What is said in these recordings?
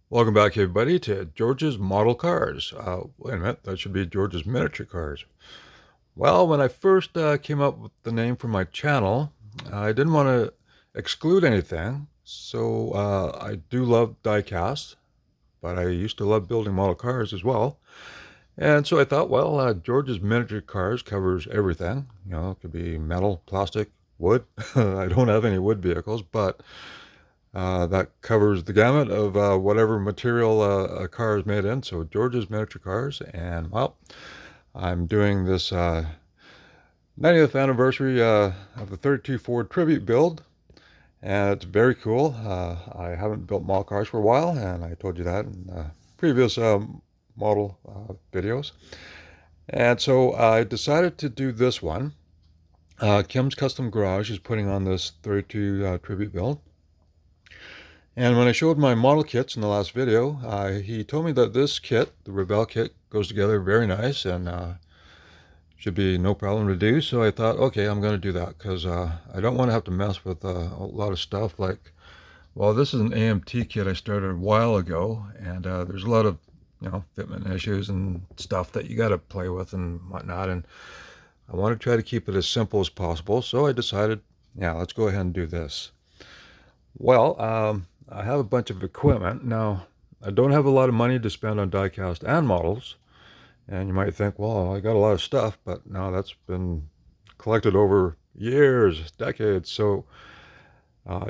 Welcome back, everybody, to George's Model Cars. Wait a minute, that should be George's Miniature Cars. Well, when I first came up with the name for my channel, I didn't want to exclude anything. So I do love diecast, but I used to love building model cars as well. And so I thought, well, George's Miniature Cars covers everything. You know, it could be metal, plastic, wood. I don't have any wood vehicles, but that covers the gamut of whatever material a car is made in. So George's Miniature Cars, and well, I'm doing this 90th anniversary of the 32 Ford Tribute build, and it's very cool. I haven't built model cars for a while, and I told you that in previous model videos. And so I decided to do this one. Kim's Custom Garage is putting on this 32 Tribute build. And when I showed my model kits in the last video, he told me that this kit, the Rebel kit, goes together very nice and should be no problem to do. So I thought, okay, I'm going to do that because I don't want to have to mess with a lot of stuff like, well, this is an AMT kit I started a while ago, and there's a lot of, fitment issues and stuff that you got to play with and whatnot. And I want to try to keep it as simple as possible. So I decided, yeah, let's go ahead and do this. Well, I have a bunch of equipment. Now, I don't have a lot of money to spend on diecast and models. And you might think, well, I got a lot of stuff, but no, that's been collected over years, decades. So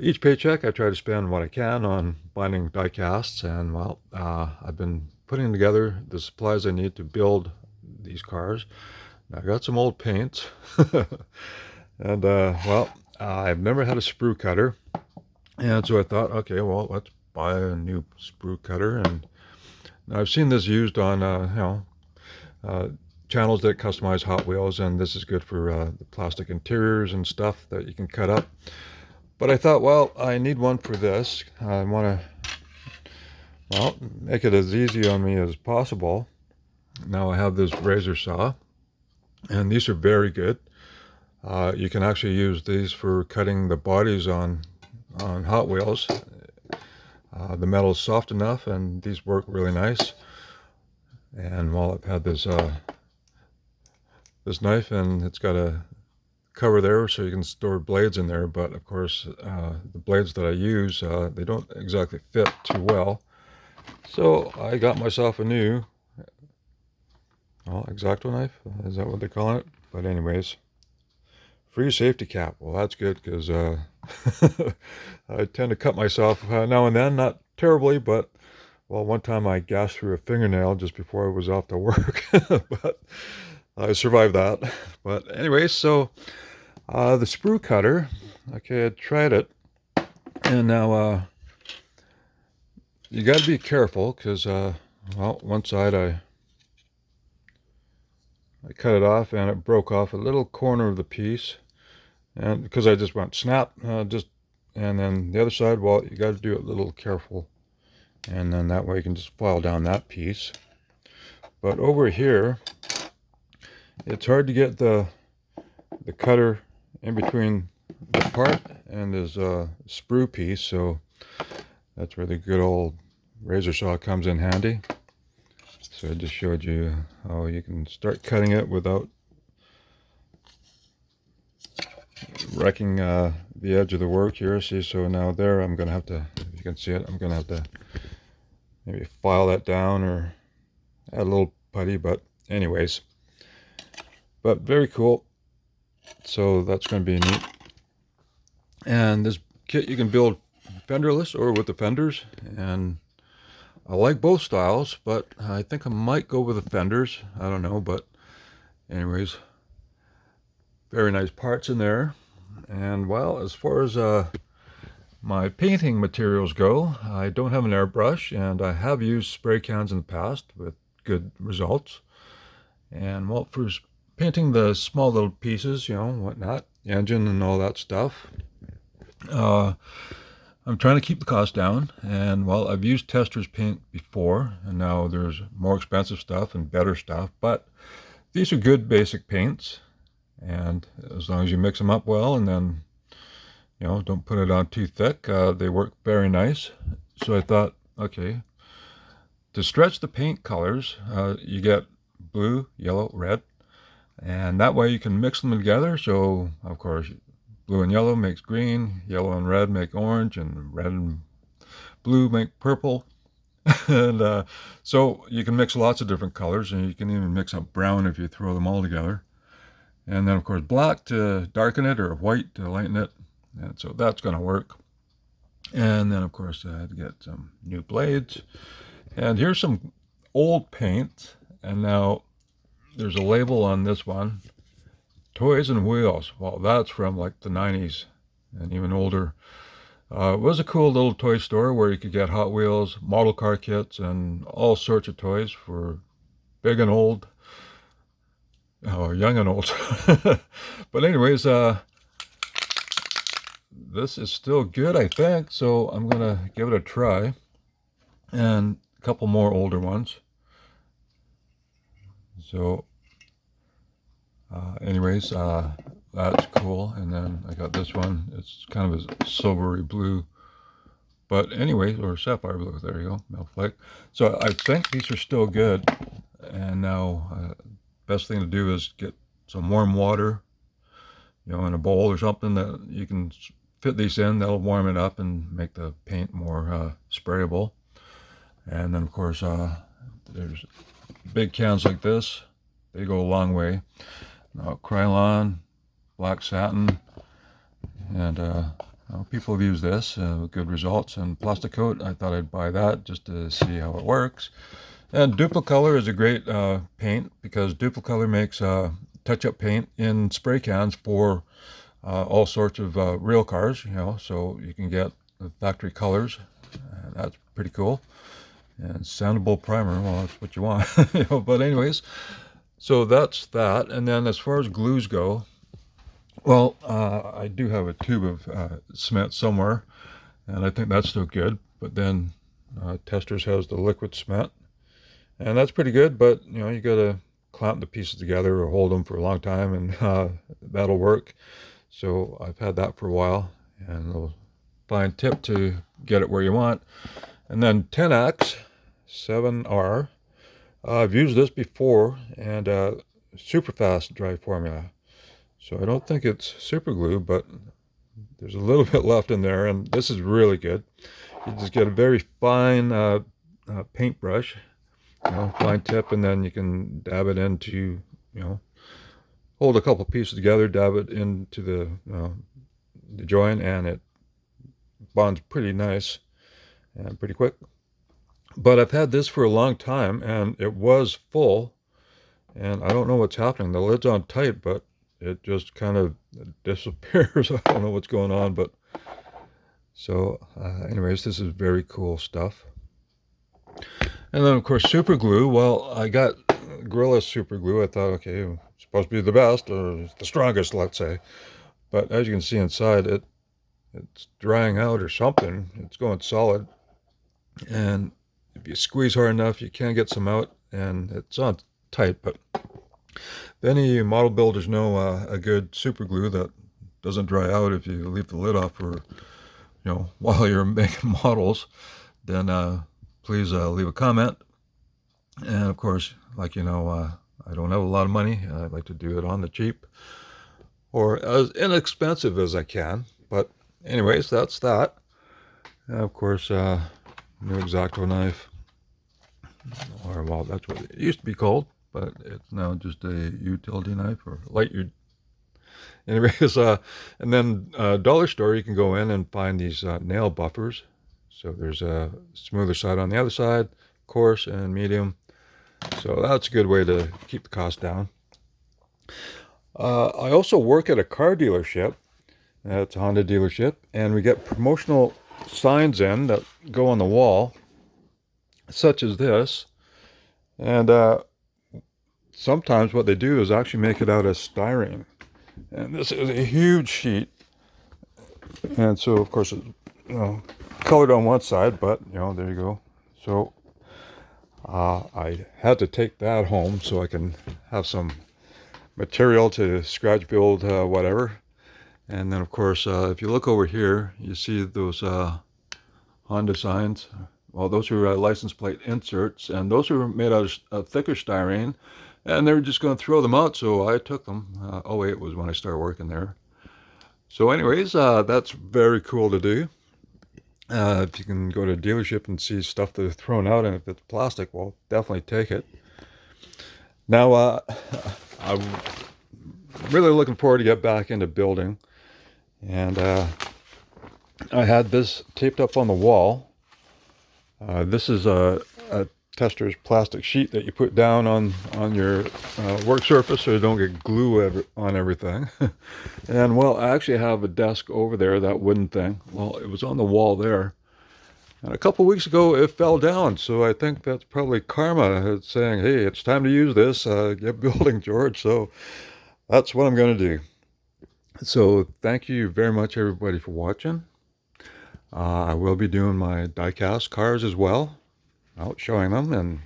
each paycheck, I try to spend what I can on buying diecasts. And well, I've been putting together the supplies I need to build these cars. Now, I got some old paints. And well, I've never had a sprue cutter. And so I thought, okay, well, let's buy a new sprue cutter. And I've seen this used on, channels that customize Hot Wheels, and this is good for the plastic interiors and stuff that you can cut up. But I thought, well, I need one for this. I want to, well, make it as easy on me as possible. Now I have this razor saw, and these are very good. You can actually use these for cutting the bodies on Hot Wheels. The metal is soft enough, and these work really nice. And while I've had this this knife, and it's got a cover there so you can store blades in there, but of course the blades that I use, they don't exactly fit too well. So I got myself a new, well, X-Acto knife, is that what they call it? But anyways, free safety cap. Well, that's good because I tend to cut myself now and then, not terribly, but well, one time I gashed through a fingernail just before I was off to work, but I survived that. But anyway, so the sprue cutter, okay, I tried it, and now you got to be careful because, well, one side I cut it off and it broke off a little corner of the piece, and because I just went snap, and then the other side, well, you got to do it a little careful, and then that way you can just file down that piece. But over here, it's hard to get the cutter in between the part and this sprue piece, so that's where the good old razor saw comes in handy. So I just showed you how you can start cutting it without wrecking the edge of the work here. See, so now there I'm going to have to, if you can see it, I'm going to have to maybe file that down or add a little putty, but anyways. But very cool. So that's going to be neat. And this kit you can build fenderless or with the fenders, and I like both styles, but I think I might go with the fenders. I don't know, but anyways, very nice parts in there. And well, as far as my painting materials go, I don't have an airbrush, and I have used spray cans in the past with good results. And well, for painting the small little pieces, whatnot, engine and all that stuff, I'm trying to keep the cost down. And well, I've used Tester's paint before, and now there's more expensive stuff and better stuff, but these are good basic paints, and as long as you mix them up well and then don't put it on too thick, they work very nice. So I thought, okay, To stretch the paint colors, you get blue, yellow, red, and that way you can mix them together. So, of course, blue and yellow makes green, yellow and red make orange, and red and blue make purple. And so you can mix lots of different colors, and you can even mix up brown if you throw them all together. And then, of course, black to darken it, or white to lighten it. And so that's going to work. And then, of course, I had to get some new blades. And here's some old paint. And now there's a label on this one, Toys and Wheels. Well, that's from like the 90s and even older. It was a cool little toy store where you could get Hot Wheels, model car kits, and all sorts of toys for big and old. Oh, young and old. But anyways, this is still good, I think. So I'm going to give it a try. And a couple more older ones. So anyways, that's cool. And then I got this one. It's kind of a silvery blue. But anyways, or sapphire blue. There you go, milk flake. So I think these are still good. And now, best thing to do is get some warm water, in a bowl or something that you can fit these in. That'll warm it up and make the paint more sprayable. And then, of course, there's big cans like this. They go a long way. Now, Krylon, black satin, and people have used this with good results. And Plastic Coat, I thought I'd buy that just to see how it works. And Duplicolor is a great paint, because Duplicolor makes touch-up paint in spray cans for all sorts of real cars, so you can get the factory colors. And that's pretty cool. And soundable primer, well, that's what you want. But anyways, so that's that. And then as far as glues go, well, I do have a tube of cement somewhere, and I think that's still good. But then Testers has the liquid cement, and that's pretty good. But you got to clamp the pieces together or hold them for a long time, and that'll work. So I've had that for a while, and a fine tip to get it where you want. And then 10X 7R. I've used this before, and super fast dry formula. So I don't think it's super glue, but there's a little bit left in there, and this is really good. You just get a very fine paintbrush, fine tip, and then you can dab it into, hold a couple pieces together, dab it into the joint, and it bonds pretty nice and pretty quick. But I've had this for a long time, and it was full, and I don't know what's happening. The lid's on tight, but it just kind of disappears. I don't know what's going on, but so anyways, this is very cool stuff. And then, of course, super glue. Well, I got Gorilla super glue. I thought, okay, it's supposed to be the best, or the strongest, let's say. But as you can see inside, it's drying out or something. It's going solid, and if you squeeze hard enough, you can get some out, and it's on tight. But any model builders know a good super glue that doesn't dry out if you leave the lid off for, while you're making models. Then please leave a comment. And of course, I don't have a lot of money. I'd like to do it on the cheap, or as inexpensive as I can. But anyways, that's that. And of course, new X-Acto knife, or well, that's what it used to be called, but it's now just a utility knife, or light. Anyways, and then dollar store, you can go in and find these nail buffers. So there's a smoother side on the other side, coarse and medium. So that's a good way to keep the cost down. I also work at a car dealership. It's a Honda dealership, and we get promotional signs in that go on the wall, such as this. And sometimes what they do is actually make it out of styrene. And this is a huge sheet. And so, of course, it's colored on one side, but, there you go. So I had to take that home so I can have some material to scratch build whatever. And then, of course, if you look over here, you see those Honda signs. Well, those are license plate inserts, and those are made out of thicker styrene, and they were just going to throw them out, so I took them. '08 was when I started working there. So anyways, that's very cool to do. If you can go to a dealership and see stuff that is thrown out, and if it's plastic, well, definitely take it. Now, I'm really looking forward to get back into building, and I had this taped up on the wall. This is a tester's plastic sheet that you put down on your work surface so you don't get glue on everything. And well, I actually have a desk over there, that wooden thing. Well, it was on the wall there. And a couple weeks ago, it fell down. So I think that's probably karma. It's saying, hey, it's time to use this. Get building, George. So that's what I'm going to do. So thank you very much, everybody, for watching. I will be doing my die-cast cars as well, out showing them and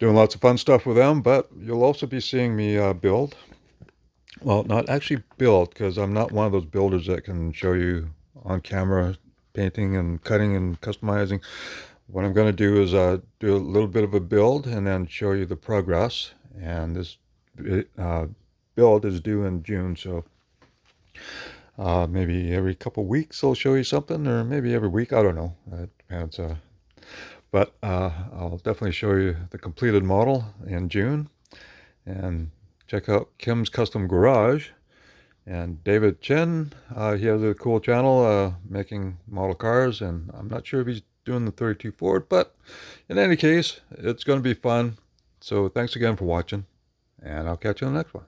doing lots of fun stuff with them, but you'll also be seeing me build. Well, not actually build, because I'm not one of those builders that can show you on camera painting and cutting and customizing. What I'm going to do is do a little bit of a build and then show you the progress. And this build is due in June, so maybe every couple weeks I'll show you something, or maybe every week, I don't know. It depends. But I'll definitely show you the completed model in June. And check out Kim's Custom Garage. And David Chin, he has a cool channel making model cars, and I'm not sure if he's doing the 32 Ford, but in any case, it's going to be fun. So thanks again for watching, and I'll catch you on the next one.